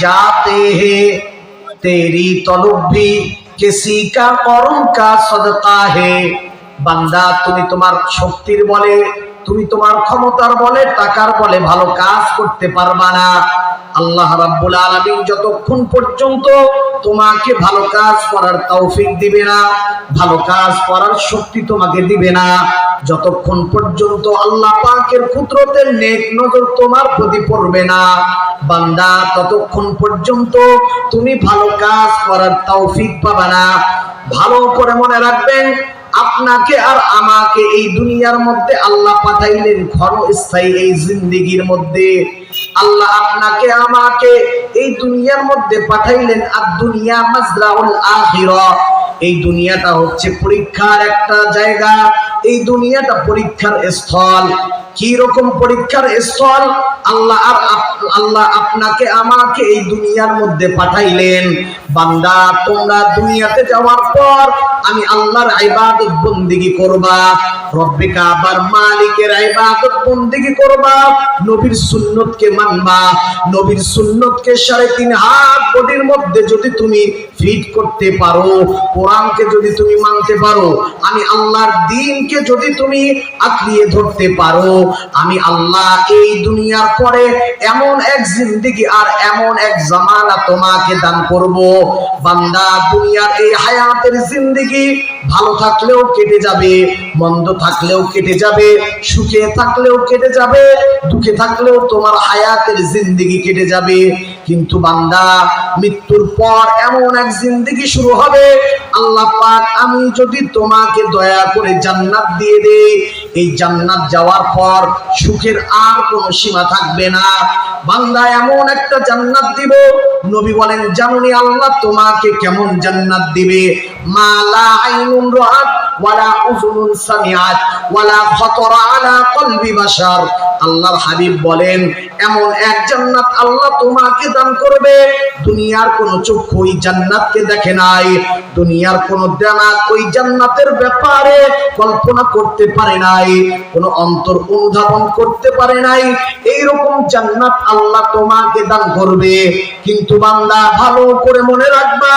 जाते हैं तेरी तलब भी किसी का कर्म का सदका है। বান্দা তুমি তোমার শক্তির বলে, তুমি তোমার ক্ষমতার বলে, টাকার বলে ভালো কাজ করতে পারবা না। আল্লাহ রাব্বুল আলামিন যতক্ষণ পর্যন্ত তোমাকে ভালো কাজ করার তৌফিক দিবে না, ভালো কাজ করার শক্তি তোমাকে দিবে না, যতক্ষণ পর্যন্ত আল্লাহ পাকের কুদরতের নেক নজর তোমার প্রতি পড়বে না বান্দা, ততক্ষণ পর্যন্ত তুমি ভালো কাজ করার তৌফিক পাবে না। ভালো করে মনে রাখবেন, আপনাকে আর আমাকে এই দুনিয়ার মধ্যে আল্লাহ পাঠাইলেন ক্ষণস্থায়ী এই জিন্দেগির মধ্যে। আল্লাহ আপনাকে আমাকে এই দুনিয়ার মধ্যে পাঠাইলেন আর দুনিয়া মাজরাউল আখিরা। এই দুনিয়াটা হচ্ছে পরীক্ষার একটা জায়গা, এই দুনিয়াটা পরীক্ষার স্থল। কি রকম পরীক্ষার স্থল? আল্লাহ আপনাকে আমাকে এই দুনিয়ার মধ্যে পাঠাইলেন। বান্দা তোমরা দুনিয়াতে যাওয়ার পর আমি আল্লাহর ইবাদত বন্দেগী করবা, রব্বে কাবার মালিকের ইবাদত বন্দেগী করবা, নবীর সুন্নতকে মানবা। নবীর সুন্নতকে 3.5 হাত বডির মধ্যে যদি তুমি ফিট করতে পারো, কোরআনকে যদি তুমি মানতে পারো, আমি আল্লাহর দ্বীনকে যদি তুমি আঁকড়িয়ে ধরতে পারো, আমি আল্লাহ এই দুনিয়ার পরে এমন এক জিন্দেগি আর এমন এক জামানা তোমাকে দান করব। বান্দা দুনিয়ার এই হায়াতের জিন্দেগি ভালো থাকলেও কেটে যাবে, মন্দ থাকলেও কেটে যাবে, সুখে থাকলেও কেটে যাবে, দুঃখে থাকলেও তোমার হায়াতের জিন্দেগি কেটে যাবে। কিন্তু বান্দা মৃত্যুর পর এমন এক জিন্দেগি শুরু হবে, আল্লাহ পাক আমি যদি তোমাকে দয়া করে জান্নাত দিয়ে দেই, এই জান্নাত যাওয়ার পর সুখের আর কোনো সীমা থাকবে না। বান্দা এমন একটা জান্নাত দিব, নবী বলেন জানুনি আল্লাহ তোমাকে কেমন জান্নাত দিবে? মা লা আইনুন রাআত ওয়ালা উযুনুন সামিআত ওয়ালা খাতারা আলা কলবি বাশার। আল্লাহর হাবিব বলেন এমন এক জান্নাত আল্লাহ তোমাকে দান করবে, দুনিয়ার কোন চক্ষু ওই জান্নাতকে দেখে নাই, দুনিয়ার কোন দিমাগ ওই জান্নাতের ব্যাপারে কল্পনা করতে পারে নাই, কোন অন্তর অনুধাবন করতে পারে নাই। এই রকম জান্নাত আল্লাহ তোমাকে দান করবে। কিন্তু বান্দা ভালো করে মনে রাখবা,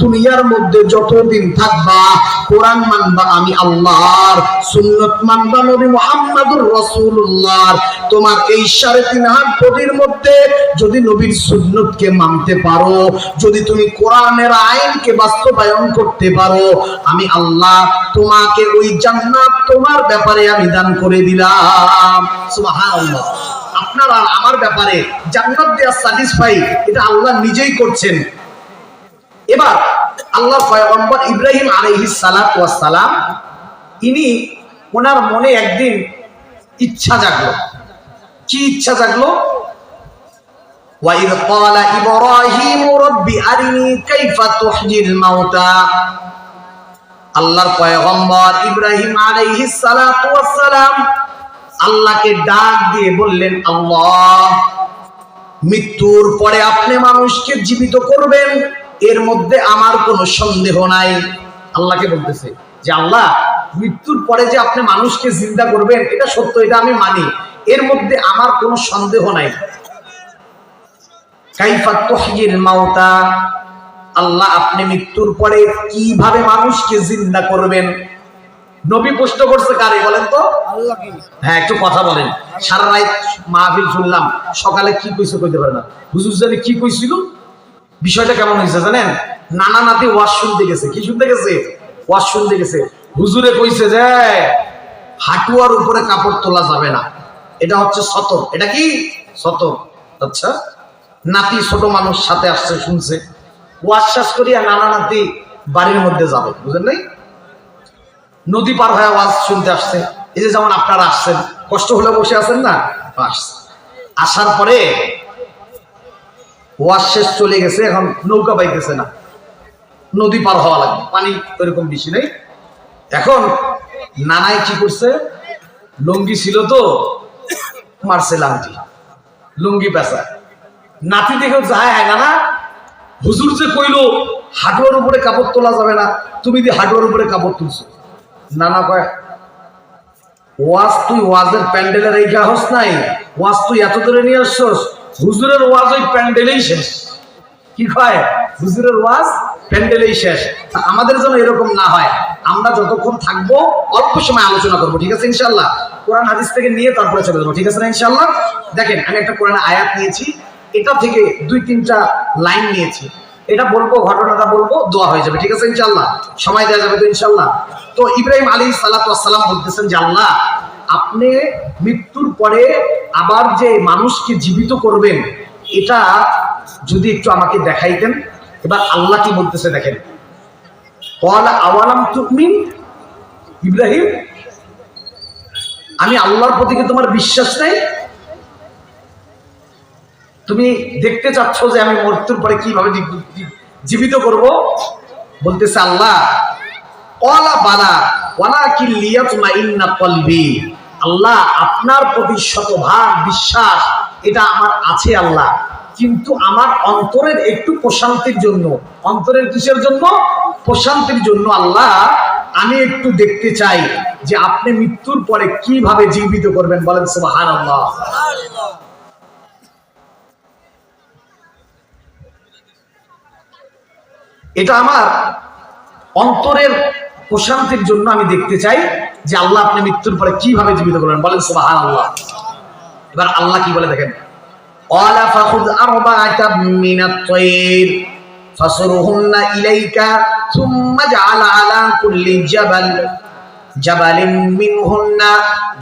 দুনিয়ার মধ্যে যতদিন থাকবা কোরআন মানবা আমি আল্লাহর, সুন্নাত মানবা নবী মুহাম্মদুর রাসূলুল্লাহর। তোমার এই 3.5 হাত বডির মধ্যে যদি নবীর সুন্নতকে মানতে পারো, যদি তুমি কোরআনের আইনকে বাস্তবায়ন করতে পারো, আমি আল্লাহ তোমাকে ওই জান্নাত তোমার ব্যাপারে আমি দান করে দিলাম। সুবহানাল্লাহ। আপনার আর আমার ব্যাপারে জান্নাত দেওয়ার স্যাটিসফাই এটা আল্লাহ নিজেই করছেন। এবার আল্লাহর পয়গম্বর ইব্রাহিম আলাইহিস সালাতু ওয়াস সালাম, ইনি ওনার মনে একদিন ইচ্ছা জাগলো। কি ইচ্ছা জাগলো? ওয়াইদ ক্বালা ইব্রাহিম রাব্বি আরিনি কাইফা তুহয়িল মাউতা। আল্লাহর পয়গম্বর ইব্রাহিম আলাইহিস সালাতু ওয়াস সালাম আল্লাহকে ডাক দিয়ে বললেন, আল্লাহ মৃত্যুর পরে আপনি মানুষকে জীবিত করবেন, এর মধ্যে আমার কোনো সন্দেহ নাই। আল্লাহকে বলতেছে যে আল্লাহ মৃত্যুর পরে যে আপনি মানুষকে জিন্দা করবেন এটা সত্য, এটা আমি মানি, এর মধ্যে আমার কোনো সন্দেহ নাই। কাইফা তুহয়িল মাউতা, আল্লাহ আপনি মৃত্যুর পরে কিভাবে মানুষকে জিন্দা করবেন? নবী প্রশ্ন করছে কারে বলেন তো? আল্লাহকে। হ্যাঁ, একটু কথা বলেন। সারা রাত মাহফিল শুনলাম, সকালে কি কইছে কইতে পারে না। হুজুর জানি কি কইছিল, বিষয়টা কেমন হয়েছে জানেন? নানা নাতি ওয়াজ শুনতে গেছে। কি শুনতে গেছে? ওয়াজ শুনতে গেছে। হুজুরে কইছে যে হাঁটুয়ার উপরে কাপড় তোলা যাবে না, এটা হচ্ছে সতর। এটা কি সতর? আচ্ছা, নাতি ছোট মানুষ সাথে আসছে, শুনছে। ওয়াজ শেষ করিয়া নানা নাতি বাড়ির মধ্যে যাবে, বুঝলেন নাই? নদী পার হয়ে ওয়াজ শুনতে আসছে। এই যে যেমন আপনারা আসছেন, কষ্ট হলে বসে আছেন না, আসার পরে ওয়াজ শেষ চলে গেছে, এখন নৌকা পাইতেছে না, নদী পার হওয়া লাগবে, পানি এরকম বেশি নেই। এখন নানাই কি করছে, লুঙ্গি ছিল তো মারছে লাঙ্গি, লুঙ্গি পেঁচা। নাতি দেখেও যায়, হ্যাঁ নানা হুজুর যে কইলো হাঁটুয়ার উপরে কাপড় তোলা যাবে না, তুমি দিয়ে হাঁটুয়ার উপরে কাপড় তুলছো। নানা কয় ওয়াজ তুই ওয়াজের প্যান্ডেলে রেখা হস নাই, ওয়াজ তুই এত দূরে নিয়ে আসছস, হুজুরের ওয়াজ ওই প্যান্ডেলেই শেষ। কি কয়, হুজুরের ওয়াজ প্যান্ডেলেই শেষ। আমাদের জন্য এরকম না হয়, আমরা যতক্ষণ থাকবো অল্প সময় আলোচনা করবো, ঠিক আছে ইনশাল্লাহ। কোরআন হাদিস থেকে নিয়ে তারপরে চলে যাবো, ঠিক আছে না ইনশাল্লাহ। দেখেন আমি একটা কোরআন আয়াত নিয়েছি, এটা থেকে 2-3টা লাইন নিয়েছি, এটা বলবো, ঘটনাটা বলবো, দোয়া হয়ে যাবে, ঠিক আছে ইনশাল্লাহ। সময় দেওয়া যাবে তো ইনশাল্লাহ। তো ইব্রাহিম আলাইহিস সালাতু ওয়াস সালাম বলতেছেন যে আল্লাহ, আপনি মৃত্যুর পরে আবার যে মানুষকে জীবিত করবেন, এটা যদি একটু আমাকে দেখাইতেন। এবার আল্লাহ কি বলতেছে দেখেন, ক্বালা আওয়ালাম তুমিন, ইব্রাহিম আমি আল্লাহর প্রতি কি তোমার বিশ্বাস নেই? তুমি দেখতে চাচ্ছ যে আমি মৃত্যুর পরে কিভাবে জীবিত করব? বলতেছে আল্লাহ, ক্বালা বালা ওয়ালাকিন লিয়াতমাইন্না কলবি, আল্লাহ আপনার প্রতি শতভাগ বিশ্বাস এটা আমার আছে আল্লাহ, কিন্তু আমার অন্তরের একটু প্রশান্তির জন্য, অন্তরের কিসের জন্য? প্রশান্তির জন্য আল্লাহ আমি একটু দেখতে চাই যে আপনি মৃত্যুর পরে কিভাবে জীবিত করবেন। বলেন সুবহানাল্লাহ। এটা আমার অন্তরের প্রশান্তির জন্য আমি দেখতে চাই যে আল্লাহ আপনি মৃত্যুর পরে কিভাবে জীবিত করবেন। বলেন সুবহানাল্লাহ। এবার আল্লাহ কি বলে দেখেন, ক্বালা ফাখুয আরবা'আতাম মিনাত তায়র ফাসুরহুন্না ইলাইকা সুম্মা জা'আল আলা কুল্লি জাবালিন মিনহুন্না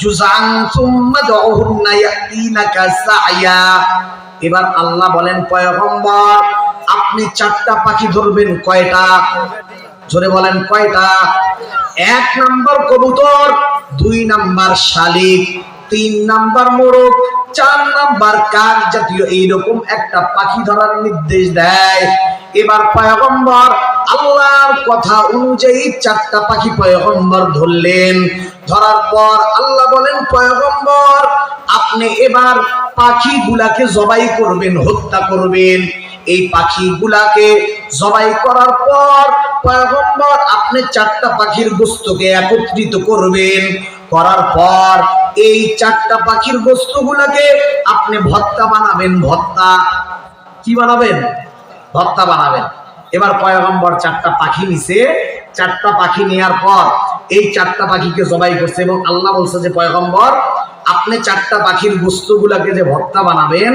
জুযআন সুম্মা দু'হুন্না ইয়াতিনাকা সা'য়া। এবার আল্লাহ বলেন, পয়গম্বর আপনি 4টা পাখি ধরবেন। কয়টা? জোরে বলেন কয়টা? 1 নাম্বার কবুতর, 2 নাম্বার শালিক, 3 নাম্বার মোরগ, 4 নাম্বার কাক জাতীয় এইরকম একটা পাখি ধরার নির্দেশ দেয়। এবার পয়গম্বর আল্লাহর কথা অনুযায়ী 4টা পাখি পয়গম্বর ধরলেন। ধরার পর আল্লাহ বলেন, পয়গম্বর আপনি এবার পাখিগুলাকে জবাই করবেন, হত্যা করবেন। এই পাখিগুলাকে জবাই করার পর পয়গম্বর আপনি 4টা পাখির গোশতকে একত্রিত করবেন। করার পর এই 4টা পাখির গোশতগুলোকে আপনি ভর্তা বানাবেন। ভর্তা কি বানাবেন? ভর্তা বানাবেন। এবার পয়গম্বর 4টা পাখি নিছে, 4টা পাখি নেওয়ার পর এই 4টা পাখিকে জবাই করছে এবং আল্লাহ বলছে যে পয়গম্বর আপনি 4টা পাখির গোশতগুলোকে যে ভর্তা বানাবেন,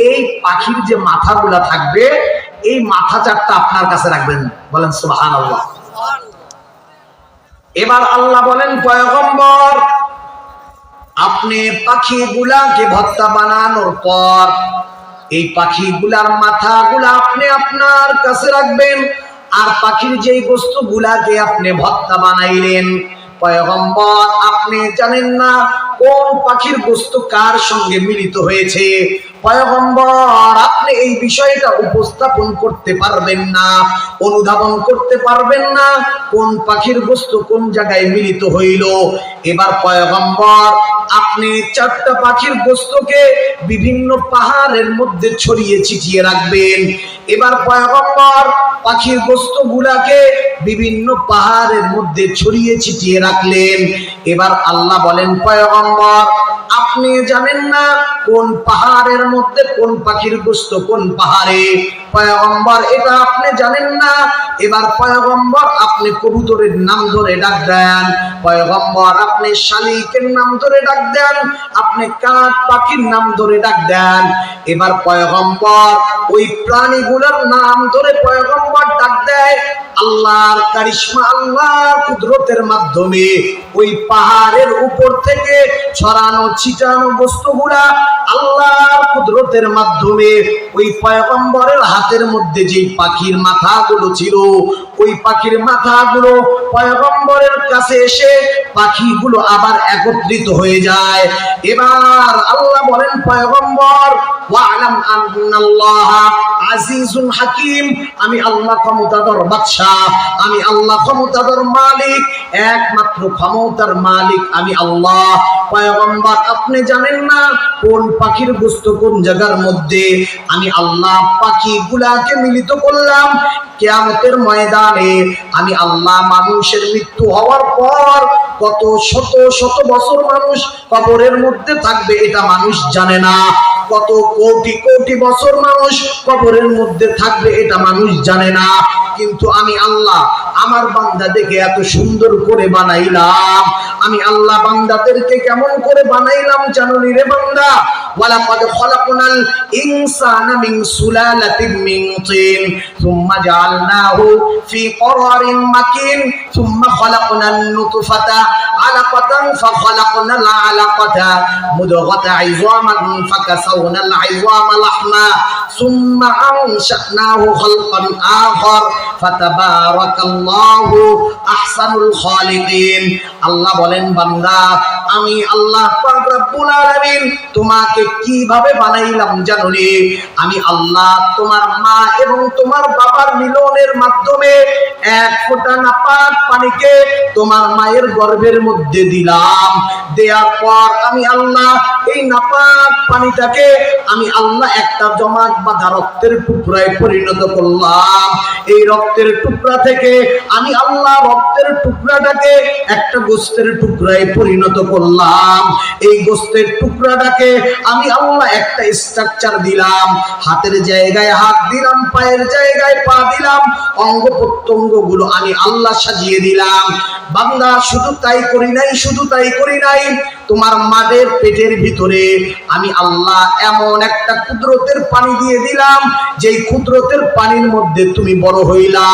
এই পাখির যে মাথাগুলা থাকবে এই মাথা 4টা আপনার কাছে রাখবেন। বলেন সুবহানাল্লাহ। এবার আল্লাহ বলেন, পয়গম্বর আপনি পাখিগুলাকে ভর্তা বানানোর পর এই পাখিগুলার মাথাগুলা আপনি আপনার কাছে রাখবেন, আর পাখির যেই বস্তুগুলাকে আপনি ভর্তা বানাইলেন, পয়গম্বর আপনি জানেন না কোন পাখির বস্তু কার সঙ্গে মিলিত হয়েছে। পয়গম্বর আপনি এই বিষয়টা উপস্থাপন করতে পারবেন না, অনুধাবন করতে পারবেন না কোন পাখির বস্তু কোন জায়গায় মিলিত হইল। এবার পয়গম্বর আপনি 4টা পাখির বস্তুকে বিভিন্ন পাহাড়ের মধ্যে ছড়িয়ে ছিটিয়ে রাখবেন। এবার পয়গম্বর পাখির বস্তুগুলাকে বিভিন্ন পাহাড়ের মধ্যে ছড়িয়ে ছিটিয়ে রাখলেন। এবার আল্লাহ বলেন, পয়গম্বর আপনি জানেন না কোন পাহাড়ের মধ্যে কোন পাখির গোশত কোন পাহাড়ে। পয়গম্বর এটা আপনি জানেন না। এবার পয়গম্বর আপনি কবুতরের নাম ধরে ডাক দেন, পয়গম্বর আপনি শালিকের নাম ধরে ডাক দেন, আপনি কাক পাখির নাম ধরে ডাক দেন। এবার পয়গম্বর ওই প্রাণীগুলোর নাম ধরে পয়গম্বর ডাক দেয়। আল্লাহর কারিশমা, আল্লাহর কুদরতের মাধ্যমে ওই পাহাড়ের উপর থেকে ছড়ানো ছিটানো বস্তুগুলা আল্লাহর কুদরতের মাধ্যমে ওই পয়গম্বরের হাতের মধ্যে যে পাখির মাথাগুলো ছিল, ওই পাখির মাথাগুলো পয়গম্বরের কাছে এসে পাখিগুলো আবার একত্রিত হয়ে যায়। এবার আল্লাহ বলেন, পয়গম্বর ওয়ালাম আন্নাল্লাহ আজিজুন হাকিম, আমি আল্লাহ ক্ষমতাধর বাদশা, আমি আল্লাহ ক্ষমতাধর মালিক, একমাত্র ক্ষমতার মালিক আমি আল্লাহ। পয়গম্বর আপনি জানেন না কোন পাখির গোশত কোন জায়গার মধ্যে। আমি আল্লাহ পাখিগুলাকে মিলিত করলাম কিয়ামতের ময়দানে। আমি আল্লাহ মানুষের মৃত্যু হওয়ার পর কত শত শত বছর মানুষ কবরের মধ্যে থাকবে এটা মানুষ জানে না, কত কোটি কোটি বছর মানুষ কবরের মধ্যে থাকবে এটা মানুষ জানে না। কিন্তু আমি আল্লাহ আমার বান্দাদেরকে এত সুন্দর করে বানাইলাম। আমি আল্লাহ বান্দাদেরকে কেমন করে বানাইলাম জানো নি রে বান্দা? ওয়ালাকাদ খলাকনাল ইনসানা মিন সুলালাতিন মিন তিন সুম্মা জাআলনাহু ফি করারিন মাকিন সুম্মা খলাকনান নুতফাতা আলাকাতান ফাখলাকনাল আলাকাতা মুদগাতা ইযামান ফাকাসাওনাল ইযামা লাহমা সুম্মা আনশানাহু খালকান আখার ফাতাবারাকাল্লাহু আহসানুল খালিকিন। আল্লাহ বলেন বান্দা আমি আল্লাহ পাক রব্বুল আলামিন তোমাকে কিভাবে বানাইলাম জানো রে? আমি আল্লাহ তোমার মা এবং তোমার বাবার মিলনের মাধ্যমে এক ফোঁটা নাপাক পানিকে তোমার মায়ের গর্ভের মধ্যে দিলাম। দেওয়ার পর আমি আল্লাহ এই নাপাক পানিটাকে আমি আল্লাহ একটা জমাট বাঁধা রক্তের টুকরায় পরিণত করলাম। এই রক্তের টুকরা থেকে আমি আল্লাহ রক্তের টুকরাটাকে একটা গোশতের টুকরায় পরিণত করলাম। এই গোশতের টুকরাটাকে আমি আল্লাহ একটা স্ট্রাকচার দিলাম। হাতের জায়গায় হাত দিলাম, পায়ের জায়গায় পা দিলাম, অঙ্গ প্রত্যঙ্গ গুলো আমি আল্লাহ সাজিয়ে দিলাম। বান্দা শুধু তাই করি নাই, শুধু তাই করি নাই, তোমার মায়ের পেটের ভিতরে আমি আল্লাহ এমন একটা কুদরতের পানি দিয়ে দিলাম যেই কুদরতের পানির মধ্যে তুমি বড় হইলা।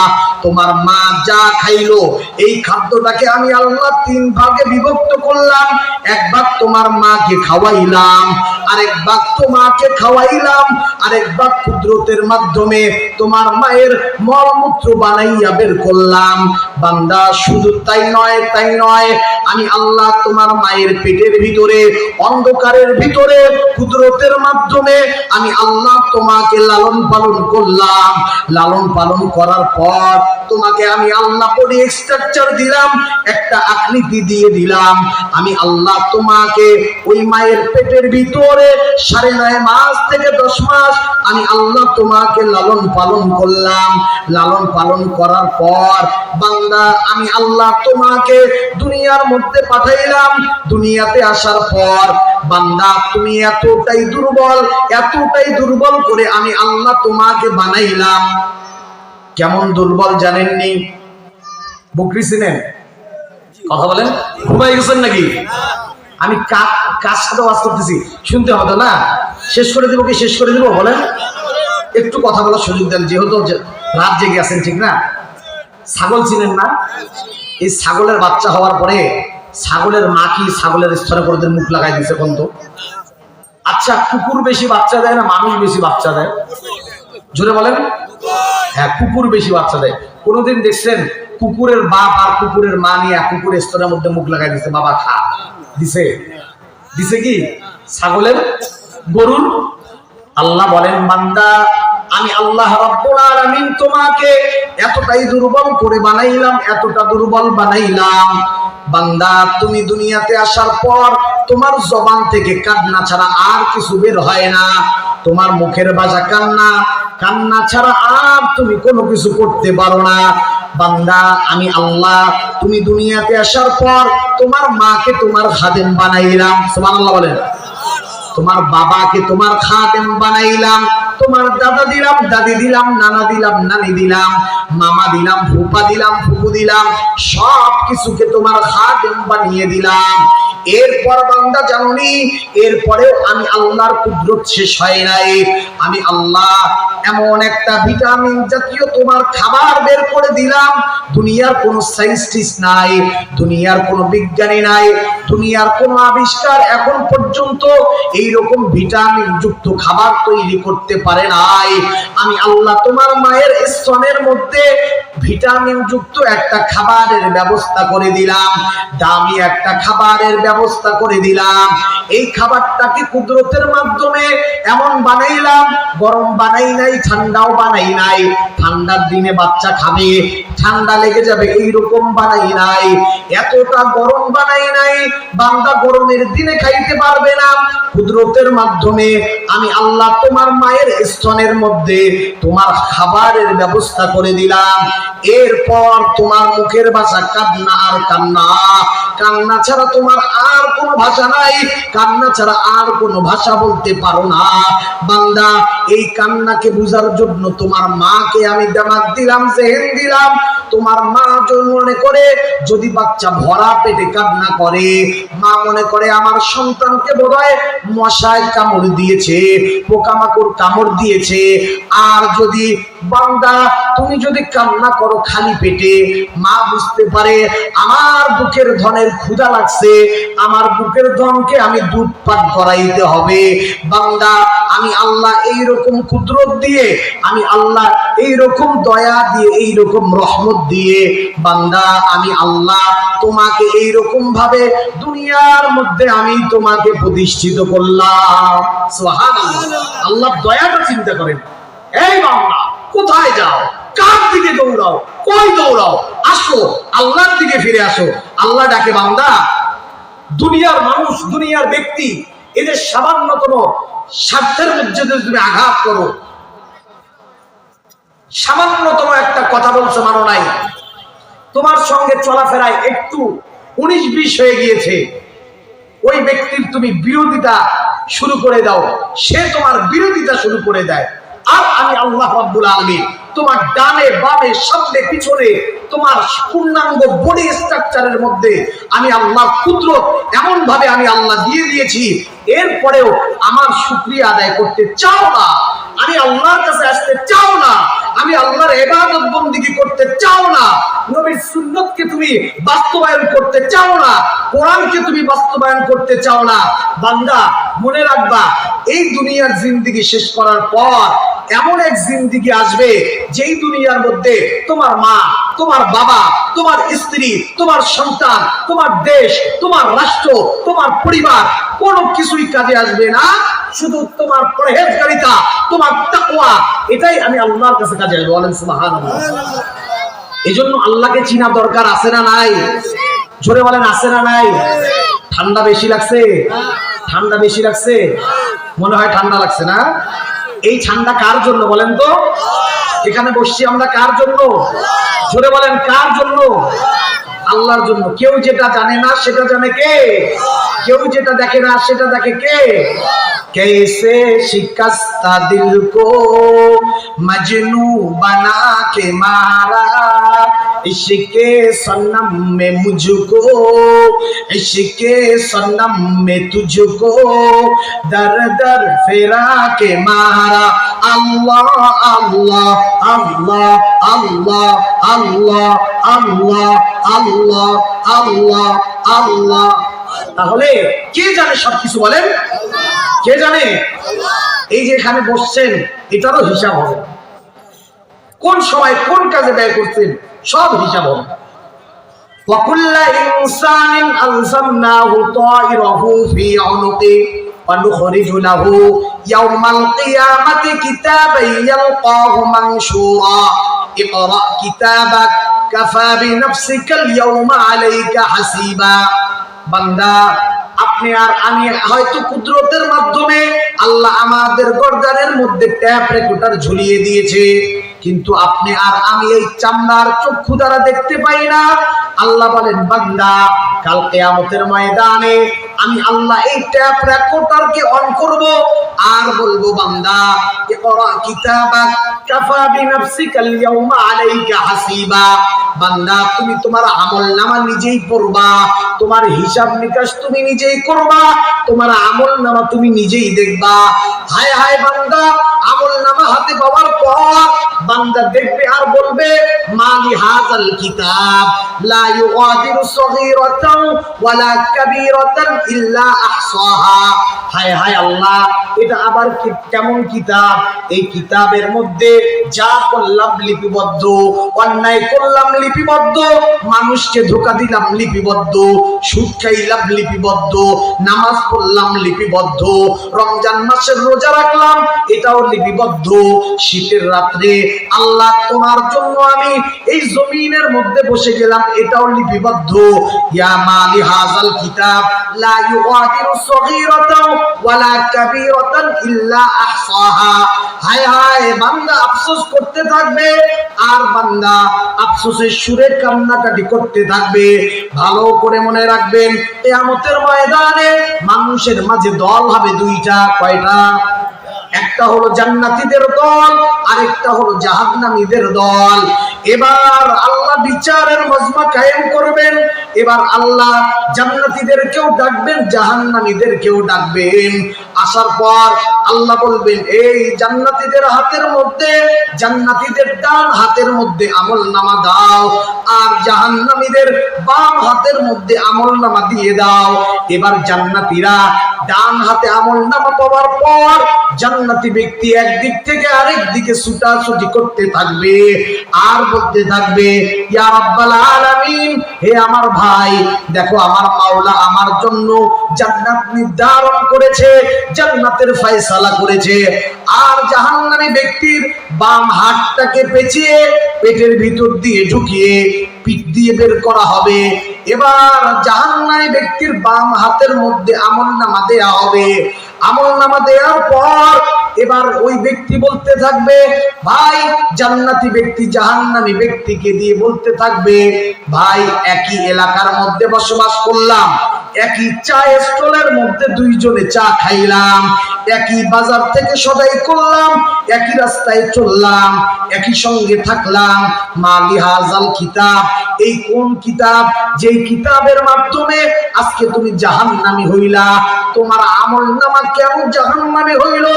তোমার মা যা খাইলো এই খাদ্যটাকে আমি আল্লাহ তিন ভাগে বিভক্ত করলাম। এক ভাগ তোমার মাকে খাওয়াইলাম, আরেক ভাগ তোমাকে খাওয়াইলাম, আরেক ভাগ কুদরতের মাধ্যমে তোমার মায়ের মলমূত্র বানাইয়া বের করলাম। বান্দা শুধু তাই নয়, তাই নয়, আমি আল্লাহ তোমার মায়ের পেটের ভিতরে অন্ধকারের ভিতরে কুদরতের মাধ্যমে আমি আল্লাহ তোমাকে লালন পালন করলাম। লালন পালন করার পর তোমাকে আমি আল্লাহ বডি স্ট্রাকচার দিলাম, একটা আকৃতি দিয়ে দিলাম। আমি আল্লাহ তোমাকে ওই মায়ের পেটের ভিতরে 9.5 মাস থেকে 10 মাস আমি আল্লাহ তোমাকে লালন পালন করলাম। লালন পালন করার পর বান্দা আমি আল্লাহ তোমাকে দুনিয়ার মধ্যে পাঠাইলাম। দুনিয়াতে আসার পর বান্দা তুমি এতটাই দুর্বল, এতটাই দুর্বল করে আমি আল্লাহ তোমাকে বানাইলাম। কেমন দুর্বল জানেননি? বকরি চিনেন? কথা বলেন, ঘুমাই গেছেন নাকি? আমি কার সাথে ওয়াজ করতেছি শুনতে হবে না? শেষ করে দিব কি শেষ করে দিব বলেন? একটু কথা বলার সুযোগ দেন, যেহেতু রাত জেগে আছেন, ঠিক না? ছাগল চিনেন না? এই ছাগলের বাচ্চা হওয়ার পরে ছাগলের মা কি ছাগলের স্তরে করে মুখ লাগাই দিছে কোন তো? আচ্ছা, কুকুর বেশি বাচ্চা দেয় না মানুষ বেশি বাচ্চা দেয়? জোরে বলেন। হ্যাঁ, কুকুর বেশি বাচ্চা দেয়। কোনোদিন দেখছেন কুকুরের বাপ আর কুকুরের মা নিয়ে কুকুরের স্তরের মধ্যে মুখ লাগাই দিছে, বাবা খা দিছে? দিছে কি ছাগলের, গরুর? আল্লাহ বলেন বান্দা আমি আল্লাহ রাব্বুল আলামিন তোমাকে এতটাই দুর্বল করে বানাইলাম, এতটা দুর্বল বানাইলাম। বান্দা তুমি দুনিয়াতে আসার পর তোমার জবান থেকে কান্না ছাড়া আর কিছু বের হয় না। তোমার মুখের ভাষা কান্না, কান্না ছাড়া আর তুমি কোনো কিছু করতে পারো না। বান্দা আমি আল্লাহ তুমি দুনিয়াতে আসার পর তোমার মাকে তোমার খাদেম বানাইলাম। সুবহানাল্লাহ বলেন। তোমার বাবাকে তোমার খাদেম বানাইলাম। তোমার দাদা দিলাম, দাদি দিলাম, নানা দিলাম, নানি দিলাম, মামা দিলাম, ফুপা দিলাম, ফুপু দিলাম, সব কিছুকে তোমার খাদেম বানিয়ে দিলাম। এরপর বান্দা জানুনি, এরপরেও আমি আল্লাহর কুদরত শেষ হয় নাই। আমি আল্লাহ এমন একটা ভিটামিন জাতীয় তোমার খাবার বের করে দিলাম। দুনিয়ার কোনো সায়েন্টিস্ট নাই, দুনিয়ার কোনো বিজ্ঞানী নাই, দুনিয়ার কোনো আবিষ্কার এখন পর্যন্ত এইরকম ভিটামিন যুক্ত খাবার তৈরি করতে পারে নাই। আমি আল্লাহ তোমার মায়ের স্তনের মধ্যে ভিটামিন যুক্ত একটা খাবারের ব্যবস্থা করে দিলাম, দামি একটা খাবারের ব্যবস্থা করে দিলাম। এই খাবারটাকে কুদরতের মাধ্যমে এমন বানাইলাম, গরম বানাই নাই, ঠান্ডাও বানাই নাই। ঠান্ডার দিনে বাচ্চা খাবে, ঠান্ডা লেগে যাবে এইরকম বানাই নাই। এতটা গরম বানাই নাই, বান্দা গরমের দিনে খাইতে পারবে না। কুদরতের মাধ্যমে আমি আল্লাহ তোমার মায়ের স্তনের মধ্যে তোমার খাবারের ব্যবস্থা করে দিলাম। এরপর তোমার মুখের ভাষা কান্না আর কান্না, কান্না ছাড়া তোমার আর কোনো ভাষা নাই, কান্না ছাড়া আর কোনো ভাষা বলতে পারো না। বান্দা, এই কান্নাকে বুঝার জন্য তোমার মাকে আমি দিমাগ দিলাম, জেহেন দিলাম। তোমার মা মনে করে যদি বাচ্চা ভরা পেটে কান্না করে, মা মনে করে আমার সন্তানকে বোধহয় মশায় কামড় দিয়েছে, পোকামাকড় কামড় দিয়েছে। আর যদি বান্দা তুমি যদি কান্না করো খালি পেটে, মা বুঝতে পারে আমার বুকের ধনের ক্ষুধা লাগছে, আমার বুকের ধনকে আমি দুধ পান করাইতে হবে। বান্দা, আমি আল্লাহ এইরকম কুদরত দিয়ে, আমি আল্লাহ এইরকম দয়া দিয়ে, এইরকম রহমত দিয়ে, বান্দা আমি আল্লাহ তোমাকে এইরকম ভাবে দুনিয়ার মধ্যে আমি তোমাকে প্রতিষ্ঠিত করলাম। সুবহানাল্লাহ। আল্লাহ দয়াটা চিন্তা করেন। এই বান্দা, কোথায় যাও? কার দিকে দৌড়াও? কই দৌড়াও? আসো, আল্লাহর দিকে ফিরে আসো। আল্লাহ ডাকে, বান্দা, দুনিয়ার মানুষ, দুনিয়ার ব্যক্তি, এদের সামান্যতম স্বার্থের মধ্যে যদি তুমি আঘাত করো, সামান্যতম একটা কথা বলছো মানো নাই, তোমার সঙ্গে চলাফেরায় একটু 19-20 হয়ে গিয়েছে, ওই ব্যক্তির তুমি বিরোধিতা শুরু করে দাও, সে তোমার বিরোধিতা শুরু করে দেয়, আর আমি আল্লাহ রাব্বুল আলামিন তোমার ডানে বামে সামনে পিছনে তোমার পূর্ণাঙ্গ বডি স্ট্রাকচারের মধ্যে আমি আল্লাহর কুদরত এমন ভাবে আমি আল্লাহ দিয়ে দিয়েছি, এরপরেও আমার শুকরিয়া আদায় করতে চাও না, আমি আল্লাহর কাছে আসতে চাও না, আমি আল্লাহর ইবাদত বন্দেগী করতে চাও না, নবীর সুন্নতকে তুমি বাস্তবায়ন করতে চাও না, কোরআনকে তুমি বাস্তবায়ন করতে চাও না। বান্দা, মনে রাখবা, এই দুনিয়ার জিন্দেগি শেষ করার পর এমন এক জিন্দেগি আসবে যেই দুনিয়ার মধ্যে তোমার মা, তোমার বাবা, তোমার স্ত্রী, তোমার সন্তান, তোমার দেশ, তোমার রাষ্ট্র, তোমার পরিবার কোনো কিছুই কাজে আসবে না, শুধু তোমার পরহেজগারিতা, তোমার তাকওয়া, এটাই আমি আল্লাহর কাছে কাজে আসবে। বলেন সুবহানাল্লাহ। এজন্য আল্লাহকে চিনা দরকার আছে না নাই? জোরে বলেন, আছে না নাই? ঠান্ডা বেশি লাগছে? ঠান্ডা বেশি লাগছে? মনে হয় ঠান্ডা লাগছে না? এই ঠান্ডা কার জন্য বলেন তো? এখানে বসছি আমরা কার জন্য? জোরে বলেন, কার জন্য? আল্লাহর জন্য। কেউ যেটা জানে না সেটা জানে কে? কেউ যেটা দেখে না সেটা দেখে কে? कैसे शिकस्ता दिल को मजनू बना के मारा, इश्के सनम में मुझको, इश्के सनम में तुझको, दर दर फिरा के मारा। अल्लाह अल्लाह अल्लाह अल्लाह अल्लाह अल्लाह अल्लाह अल्लाह अल्लाह। তাহলে কে জানে সবকিছু? বলেন, কে জানে? এই যে এখানে বসছেন, এটারও হিসাব হবে, কোন সময় কোন কাজে ব্যয় করছেন সব হিসাব হবে। ওয়াকুল্লা ইনসানিন আলজামনাহু তায়রাহু ফি উনুকি ওয়া নুখরিজু লাহু ইয়াওমাল কিয়ামাতি কিতাবান ইয়ালকাহু মানশুরা ইকরা কিতাবাক কাফা বিনাফসিকাল ইয়াওমা আলাইকা হাসিবা। বান্দা, আপনি আর আমি হয়তো কুদরতের মাধ্যমে আল্লাহ আমাদের গর্দানের মধ্যে ট্যাপ রেকর্ডার ঝুলিয়ে দিয়েছে, কিন্তু আপনি আর আমি এই চামড়ার চক্ষু দ্বারা দেখতে পাই না। আল্লাহ বলেন, বান্দা, কাল কিয়ামতের ময়দানে আমি আল্লাহ এই ট্যাপ রেকর্ডারকে অন করব আর বলবো, বান্দা, ইকরা কিতাবাক কাফা বিনাফসিকাল ইয়াওমা আলাইকা হাসিবা। বান্দা, তুমি তোমার আমলনামা নিজেই পড়বা, তোমার হিসাব নিকাশ তুমি নিজেই করবা, তোমার আমলনামা তুমি নিজেই দেখবা। হায় হায় বান্দা, আমলনামা হাতে পাওয়ার পর বান্দা দেখবে আর বলবে, মালি হাযাল কিতাব লা ইউগাদিরু সগীরাতান ওয়ালা কাবীরাতান ইল্লা আহসাহা। হায় হায় আল্লাহ, এটা আবার কেমন কিতাব? এই কিতাবের মধ্যে যা করলাম লিপিবদ্ধ, অন্যায় করলাম লিপিবদ্ধ, মানুষকে ধোঁকা দিলাম লিপিবদ্ধ, সুদ খাইলাম লিপিবদ্ধ, নামাজ পড়লাম লিপিবদ্ধ, রমজান মাসের রোজা রাখলাম এটাও লিপিবদ্ধ। লিপিবদ্ধ। শীতের রাত্রে আল্লাহ তোমার জন্য আমি এই জমিনের মধ্যে বসে গেলাম, এটাও লিপিবদ্ধ। ইয়া মালি হাযাল কিতাব লা ইউগাদিরু সগীরাতাও ওয়ালা কাবীরাতান ইল্লা আহসাহা। হায় হায়, বান্দা আফসোস করতে থাকবে আর বান্দা আফসোসের সুরে কান্নাকাটি করতে থাকবে। ভালো করে মনে রাখবেন, কিয়ামতের ময়দানে মানুষের মাঝে দল হবে দুইটা। কয়টা? একটা হলো জান্নাতীদের দল, আরেকটা হলো জাহান্নামীদের দল। এবার আল্লাহ বিচারের মজমা কায়েম করবেন। এবার আল্লাহ জান্নাতীদেরকেও ডাকবেন, জাহান্নামীদেরকেও ডাকবেন। আসার পর আল্লাহ বলবেন, এই জান্নাতীদের হাতের মধ্যে, জান্নাতীদের ডান হাতের মধ্যে আমলনামা দাও, আর জাহান্নামীদের বাম হাতের মধ্যে আমলনামা দিয়ে দাও। এবার জান্নাতীরা ডান হাতে আমলনামা পাওয়ার পর জান্নাতি ব্যক্তি একদিক থেকে আরেক দিকে ছুটাছুটি করতে থাকবে আর বলতে থাকবে, ইয়া রাব্বাল আলামিন, হে আমার ভাই, দেখো আমার মাওলা আমার জন্য জান্নাত নির্ধারণ করেছে, জান্নাতের ফয়সালা করেছে। আর জাহান্নামী ব্যক্তির বাম হাতটাকে পেঁচিয়ে পেটের ভিতর দিয়ে ঢুকিয়ে পিঠ দিয়ে বের করা হবে। এবার জাহান্নামী ব্যক্তির বাম হাতের মধ্যে আমলনামা দেয়া হবে। আমলনামা দেওয়ার পর এবার ওই ব্যক্তি বলতে থাকবে, ভাই, জান্নাতি ব্যক্তি জাহান্নামী ব্যক্তিকে দিয়ে বলতে থাকবে, ভাই, একই এলাকার মধ্যে বসবাস করলাম, একই চা স্টলের মধ্যে দুইজনে চা খাইলাম, একই বাজার থেকে সদাই করলাম, একই রাস্তায় চললাম, একই সঙ্গে থাকলাম। মালি হাযাল কিতাব, এই কোন কিতাব, যেই কিতাবের মাধ্যমে আজকে তুমি জাহান্নামী হইলা? তোমার আমলনামা কেন জাহান্নামী হইল?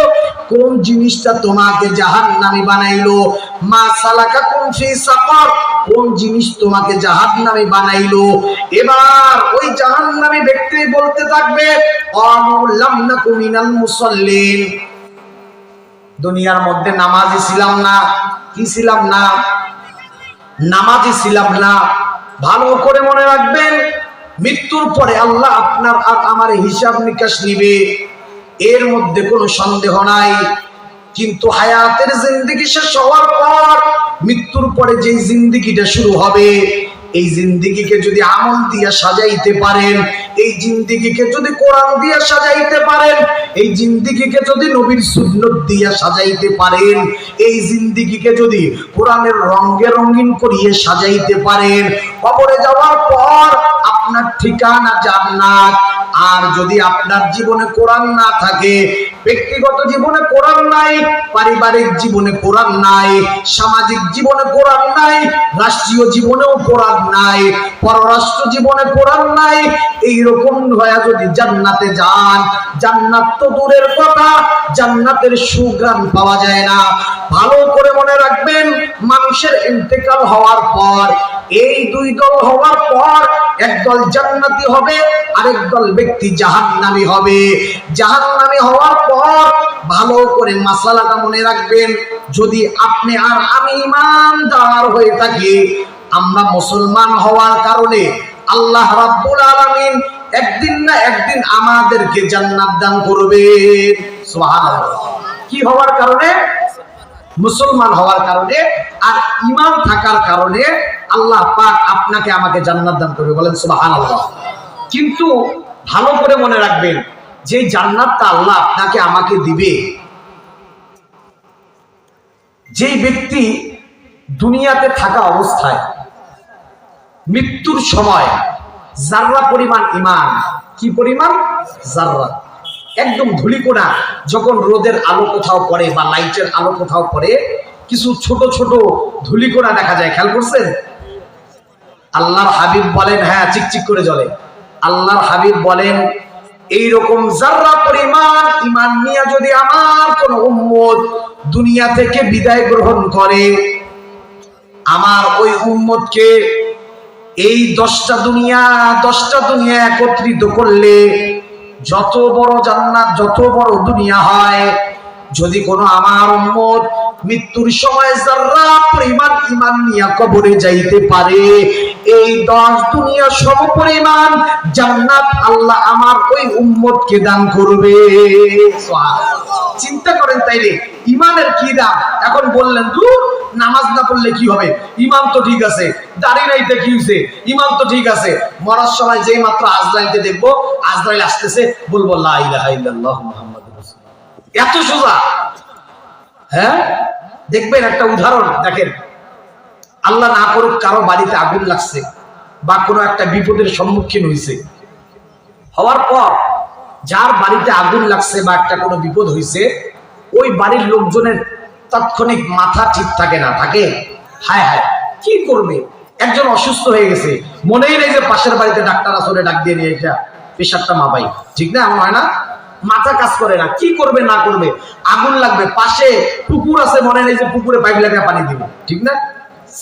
কোন জিনিসটা তোমাকে জাহান্নামী বানাইলো? মা সালাকাকুম ফি সাকার, কোন জিনিস তোমাকে জাহান্নামী বানাইলো? এবার ওই জাহান্নামী ব্যক্তি বলতে থাকবে, ক্বালু লাম নাকু মিনাল মুসাল্লিন, দুনিয়ার মধ্যে নামাজি ছিলাম না। কি ছিলাম না? নামাজি ছিলাম না। ভালো করে মনে রাখবেন, মৃত্যুর পরে আল্লাহ আপনার আর আমার হিসাব নিকাশ নিবে, এর মধ্যে কোনো সন্দেহ নাই। কিন্তু হায়াতের জিন্দেগি শেষ হওয়ার পর মৃত্যুর পরে যে জিন্দেগিটা শুরু হবে, এই জিন্দেগিকে যদি আমল দিয়ে সাজাইতে পারেন, এই জিন্দেগিকে যদি কোরআন দিয়ে সাজাইতে পারেন, এই জিন্দেগিকে যদি নবীর সুন্নাত দিয়ে সাজাইতে পারেন, এই জিন্দেগিকে যদি কোরআনের রঙে রঙিন করিয়ে সাজাইতে পারেন, কবরে যাওয়ার পর আপনার ঠিকানা জান্নাত। আর যদি আপনার জীবনে কোরআন না থাকে, ব্যক্তিগত জীবনে কোরআন নাই, পারিবারিক জীবনে কোরআন নাই, সামাজিক জীবনে কোরআন নাই, রাষ্ট্রীয় জীবনেও কোরআন নাই, পররাষ্ট্র জীবনে কোরআন নাই, এইরকম হয়ে যদি জান্নাতে যান, জান্নাত তো দূরের কথা, জান্নাতের সুঘ্রাণ পাওয়া যায় না। ভালো করে মনে রাখবেন, মানুষের ইন্তেকাল হওয়ার পর এই দুই দল হওয়ার পর একদল জান্নাতি হবে, আরেক দল ব্যক্তি জাহান্নামী হবে। জাহান্নামী হওয়ার পর ভালো করে মাসালাটা মনে রাখবেন, যদি আপনি আর আমি ঈমানদার হয়ে থাকি, আমরা মুসলমান হওয়ার কারণে আল্লাহ রাব্বুল আলামিন একদিন না একদিন আমাদেরকে জান্নাত দান করবে। সুবহানাল্লাহ। কি হওয়ার কারণে? মুসলমান হওয়ার কারণে আর ঈমান থাকার কারণে আল্লাহ পাক আপনাকে আমাকে জান্নাত দান করবে। বলেন সুবহানাল্লাহ। কিন্তু ভালো করে মনে রাখবেন, যে জান্নাতটা আল্লাহ আপনাকে আমাকে দিবে, যেই ব্যক্তি দুনিয়াতে থাকা অবস্থায় মৃত্যুর সময় জাররা পরিমাণ ঈমান, কি পরিমাণ? জাররা, একদম ধুলিকোনা, যখন রোদের আলো কোথাও পড়ে বা লাইটের আলো কোথাও পড়ে, কিছু ছোট ছোট ধুলিকোনা দেখা যায়, খেয়াল করছেন? আল্লাহর হাবিব বলেন, হ্যাঁ, চিকচিক করে জ্বলে। আল্লাহর হাবিব বলেন, এইরকম জাররা পরিমাণ ঈমান নিয়ে যদি আমার কোন উম্মত দুনিয়া থেকে বিদায় গ্রহণ করে, আমার ওই উম্মতকে এই 10টা দুনিয়া একত্রিত করলে যত বড় জান্নাত, যত বড় দুনিয়া হয়, যদি কোনো আমার উম্মত মৃত্যুর সময় জাররা পরিমাণ ঈমান নিয়ে কবরে যাইতে পারে, এই 10 দুনিয়া সমপরিমাণ জান্নাত আল্লাহ আমার ওই উম্মতকে দান করবে। চিন্তা করেন, তাইলে ইমানের কি দাম? এখন বললেন দূর, নামাজ না পড়লে কি হবে, ইমান তো ঠিক আছে, দাড়ি নাইতে কি হয়েছে, ইমান তো ঠিক আছে। মরার সময় যেই মাত্র আজরাইলকে দেখবো, আজরাইল আসতেছে, বলবো লা ইলাহা ইল্লাল্লাহ মুহাম্মাদুর রাসূলুল্লাহ। এত সোজা। হ্যাঁ, দেখবেন একটা উদাহরণ দেখেন, আল্লাহ না করুক কারো বাড়িতে আগুন লাগছে বা কোনো একটা বিপদের সম্মুখীন হয়েছে, হওয়ার পর যার বাড়িতে আগুন লাগছে বা একটা কোনো বিপদ হয়েছে, ওই বাড়ির লোকজনের তাৎক্ষণিক মাথা ঠিক থাকে না, থাকে হায় হায় কি করবে, একজন অসুস্থ হয়ে গেছে, মনেই নেই যে পাশের বাড়িতে ডাক্তার আসলে ডাক দিয়ে নিয়ে এটা প্রেশারটা মাপাই, ঠিক না? এমন হয় না? মাথা কাজ করে না, কি করবে না করবে, আগুন লাগবে, পাশে পুকুর আছে, মনে নেই যে পুকুরে পাইপ লাগিয়ে পানি দিব, ঠিক না?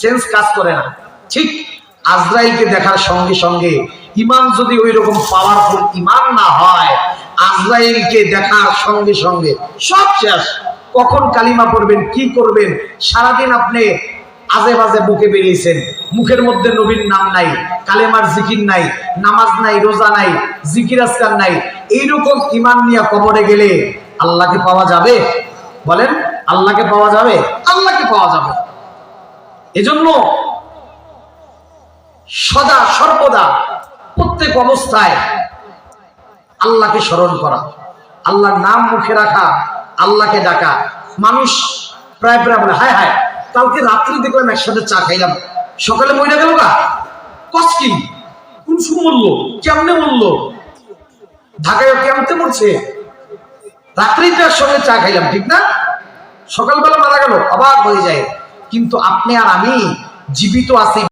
সেন্স কাজ করে না। ঠিক আজরাইলকে দেখার সঙ্গে সঙ্গে ইমান যদি ওই রকম পাওয়ারফুল ইমান না হয়, আজরাইলকে দেখার সঙ্গে সঙ্গে সব শেষ। কখন কালিমা পড়বেন, কি করবেন, সারাদিন আপনি আজে বাজে বুকে বেরিয়েছেন, মুখের মধ্যে নবীর নাম নাই, কালেমার জিকির নাই, নামাজ নাই, রোজা নাই, জিকির আজকার নাই, এইরকম ইমান নিয়ে কবরে গেলে আল্লাহকে পাওয়া যাবে? বলেন, আল্লাহকে পাওয়া যাবে? আল্লাহকে পাওয়া যাবে। এজন্য সদা সর্বদা প্রত্যেক অবস্থায় আল্লাহকে স্মরণ করা, আল্লাহর নাম মুখে রাখা, আল্লাহকে ডাকা। মানুষ প্রায় প্রায় বলে হায় হায় কালকে রাত্রি দেখলাম একসাথে চা খাইলাম, সকালে মরে গেল গা, কষ্ট কি, কোন সময় মরলো, কেমনে মরলো, ঢাকায় কেমতে মরছে, রাত্রি তো একসঙ্গে চা খাইলাম, ঠিক না? সকালবেলা মারা গেল, অবাক হয়ে যায়। কিন্তু আপনি আর আমি জীবিত আছি।